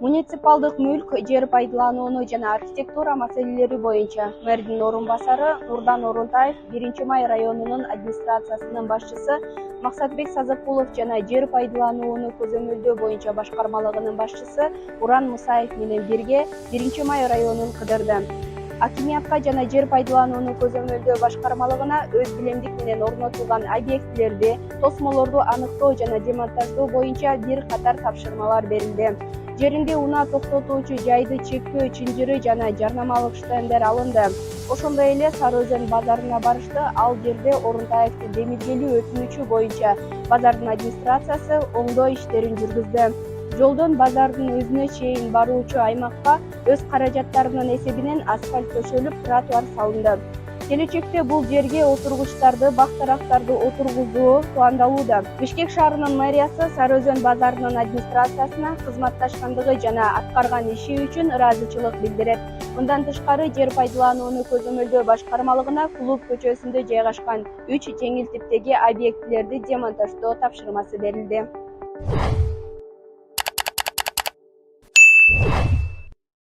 Муниципалдык мүлк, жер пайдаланууну жана архитектура маселелери боюнча мэрдин орун басары Нурдан Орунтаев 1-Май районунун администрациясынын башчысы Максатбек Сазыкулов жана жер пайдаланууну көзөмөлдөө боюнча башкармалыгынын башчысы Уран Мусаев менен бирге 1-Май районун кыдырды. Акимиятка жана жер пайдаланууну көзөмөлдөө башкармалыгына өз билемдик менен орнотулган объектилерди, тосмолорду аныктоо жана демонтаждоо боюнча бир катар тапшырмалар берилди. Жеринде унаа токтотуучу жайды чектөө чынжыры жана жарнамалык штендер алынды. Ошондой эле Сары Өзөн базарына барышты. Ал жерде Орунтаевдин демилгелүү өтүнүчү боюнча базардын администрациясы оңдоо иштерин жүргүздү. Жолдон базардын өзүнө чейин баруучу аймакка өз каражаттарынын эсебинен асфальт төшөлүп, тротуар салынды. Келечекте бул жерге отургучтарды, бак-дарактарды отургузуу пландалууда. Бишкек шаарынын мэриясы Сары Өзөн базарынын администрациясына кызматташкандыгы жана аткарган иши үчүн ыраазычылык билдирет. Мындан тышкары жер пайдаланууну көзөмөлдөө башкармалыгына Клуб көчөсүндө жайгашкан 3 жеңил типтеги объектилерди демонтаждоо тапшырмасы берилди.